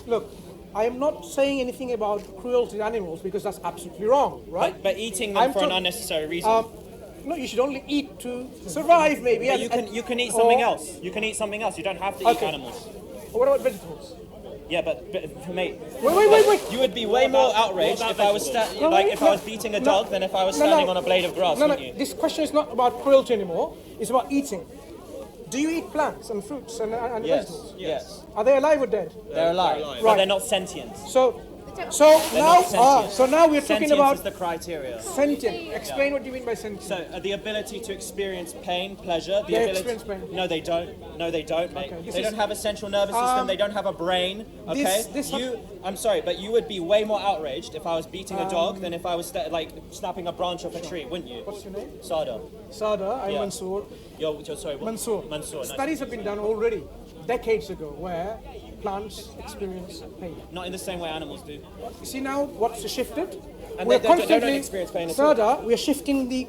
Look, I am not saying anything about cruelty to animals because that's absolutely wrong, right? But eating them for an unnecessary reason. No, you should only eat to survive, maybe. But you can eat something else. You can eat something else. You don't have to eat animals. What about vegetables? Yeah, but mate. Wait. You would be way more outraged if I was if I was beating a dog than if I was standing on a blade of grass. No. This question is not about cruelty anymore. It's about eating. Do you eat plants and fruits and vegetables? Yes. Are they alive or dead? They're alive. Right. But they're not sentient. So now we're talking about is the criteria. sentient. Explain what you mean by sentient. So the ability to experience pain, pleasure. They experience pain. No, they don't. No, they don't, mate. Okay, They don't have a central nervous system. They don't have a brain. Okay. I'm sorry, but you would be way more outraged if I was beating a dog than if I was snapping a branch off a tree, wouldn't you? What's your name? Sada. I'm Mansur. You're sorry. What? Mansur. Nice. Studies have been done already, decades ago, where plants experience pain. Not in the same way animals do. You see now what's shifted? And we're they don't constantly, experience pain at all. Sada, we're shifting the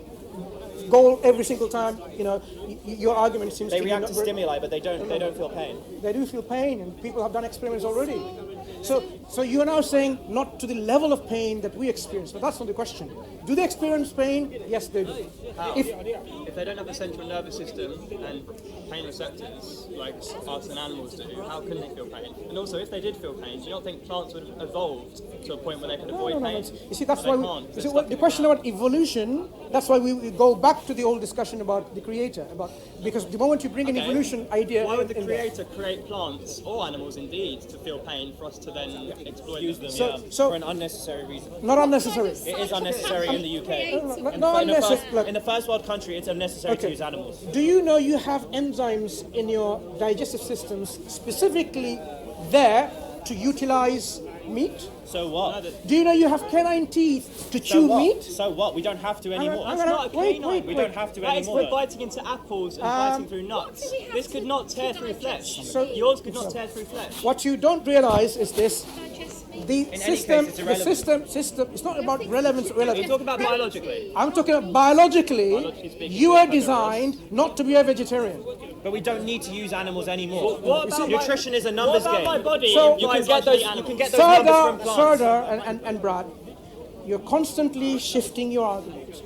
goal every single time. You know, your argument seems They to be react to stimuli, but they don't feel pain. They do feel pain, and people have done experiments already. So you are now saying not to the level of pain that we experience, but that's not the question. Do they experience pain? Yes, they do. How? If they don't have a central nervous system and pain receptors like us and animals do, how can they feel pain? And also, if they did feel pain, do you not think plants would have evolved to a point where they could avoid pain? You see, that's why the question about evolution. That's why we go back to the old discussion about the creator. Because the moment you bring an evolution idea, why would the creator create plants or animals indeed to feel pain for us to then exploit Use them So for an unnecessary reason. Not unnecessary. It is unnecessary in the UK. In the first world country, it's unnecessary to use animals. Do you know you have enzymes in your digestive systems specifically there to utilize meat? So what? Do you know you have canine teeth to chew meat? So what? We don't have to anymore. That's not a canine. We don't have to That is anymore. we're biting into apples and biting through nuts. This could not tear through flesh. Yours could not tear through flesh. What you don't realize is this. The system, it's not about relevance. You're talking about biologically. I'm talking about biologically. You are designed not to be a vegetarian. But we don't need to use animals anymore. What about nutrition is a numbers what about game. my body? So you can get those numbers from plants. Sarda and Brad, you're constantly shifting your argument.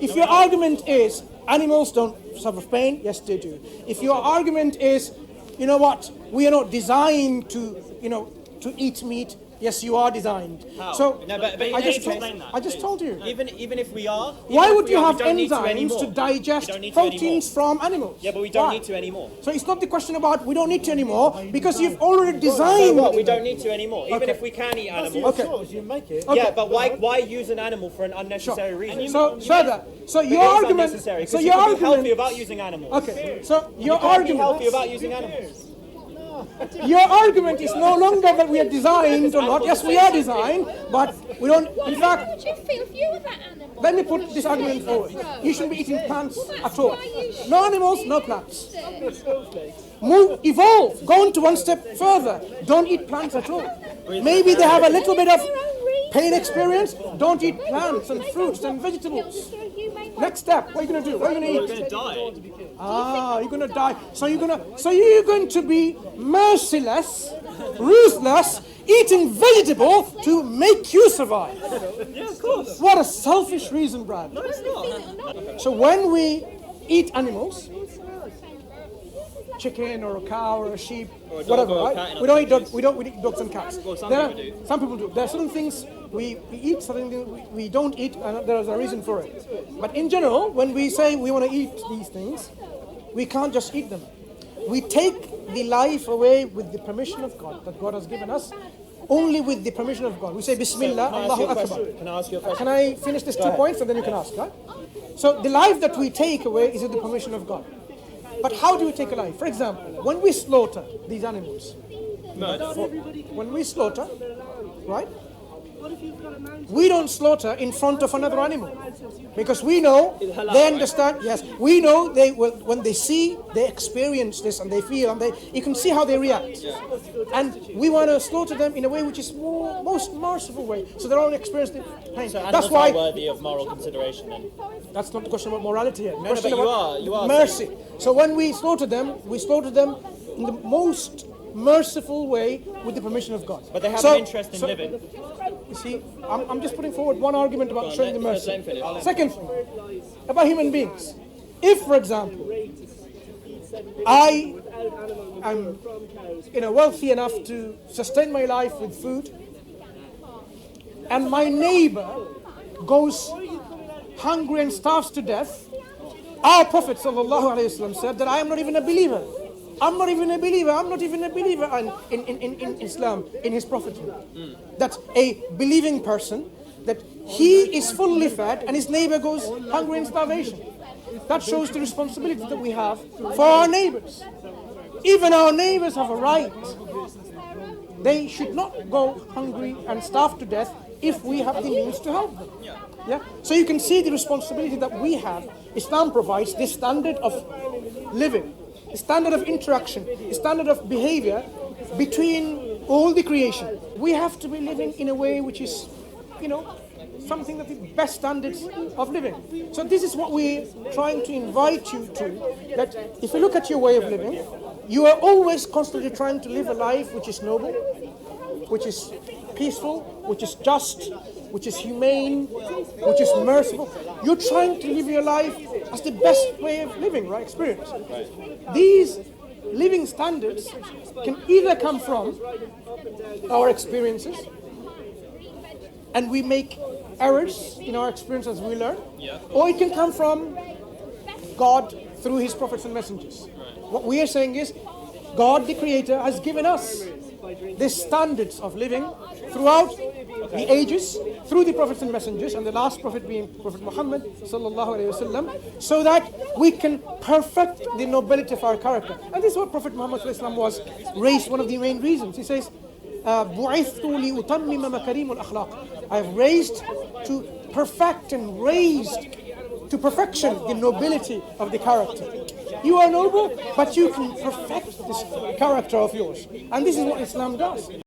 If your argument is animals don't suffer pain, yes they do. If your argument is, you know what, we are not designed to eat meat, yes, you are designed. How? So No, but I just told you. Even if we are, Why would you have we don't need to enzymes anymore. to digest We don't need to proteins from animals? Yeah, but we don't Why? need to anymore. So it's not the question about we don't need to anymore because you've already designed. We don't need to anymore. Even if we can eat animals. You make it. Yeah, but why use an animal for an unnecessary reason? So your argument. So your Be healthy argument. about using animals. Okay. So your You can't be argument. healthy about using animals. Your argument is no longer that we are designed or not. Yes, we are designed, but we don't. In fact, How would you feel if you were that animal? let me put this argument forward. You shouldn't be eating plants at all. No animals, no plants. Evolve. Go on to one step further. Don't eat plants at all. Maybe they have a little bit of pain experience. Don't eat plants and fruits and vegetables. Next step. What are you going to do? What are you going to eat? You're going to die. You're going to die. So you're going to be merciless, ruthless, eating vegetable to make you survive. Yeah, of course. What a selfish reason, Brad. No, it's not. So when we eat animals, chicken or a cow or a sheep, Or a dog whatever, or a right? cat in We don't eat dogs. We don't eat dogs and cats. Well, some There people do. Some people do. There are certain things we eat, certain things we don't eat, and there is a reason for it. But in general, when we say we want to eat these things, we can't just eat them. We take the life away with the permission of God that God has given us. Only with the permission of God. We say Bismillah, Allahu Akbar. Can I ask you a question? Can I finish these 2 points and then you can ask, right? So the life that we take away is with the permission of God. But how do we take a life? For example, when we slaughter these animals, when we slaughter, right? We don't slaughter in front of another animal because we know they understand. Yes, we know they will when they see, they experience this and they feel, and you can see how they react. And we want to slaughter them in a way which is most merciful way, so they don't experience the pain. So That's animals why. are worthy of moral consideration then. That's not the question about morality here. No, but you are mercy. So when we slaughter them in the most merciful way with the permission of God. But they have an interest in living. You see, I'm just putting forward one argument about showing the mercy. let him finish. Second thing, about human beings. If, for example, I am wealthy enough to sustain my life with food, and my neighbor goes hungry and starves to death, our Prophet ﷺ said that I am not even a believer. I'm not even a believer in Islam, in his prophethood. That a believing person, that he is fully fed and his neighbor goes hungry in starvation. That shows the responsibility that we have for our neighbors. Even our neighbors have a right. They should not go hungry and starve to death if we have the means to help them. Yeah? So you can see the responsibility that we have. Islam provides this standard of living, a standard of interaction, a standard of behavior between all the creation. We have to be living in a way which is, something that is the best standards of living. So this is what we're trying to invite you to, that if you look at your way of living, you are always constantly trying to live a life which is noble, which is peaceful, which is just, which is humane, which is merciful. You're trying to live your life as the best way of living, right? Experience. These living standards can either come from our experiences, and we make errors in our experience as we learn, or it can come from God through his prophets and messengers. What we are saying is, God the Creator has given us the standards of living throughout the ages, through the prophets and messengers, and the last prophet being Prophet Muhammad sallallahu alaihi wasallam, so that we can perfect the nobility of our character. And this is what Prophet Muhammad sallallahu alaihi wasallam was raised, one of the main reasons. He says, بُعِثْتُ لِأُتَمِّمَ مَكَارِمُ الْأَخْلَاقِ. I have raised to perfect and raised to perfection the nobility of the character. You are noble, but you can perfect this character of yours. And this is what Islam does.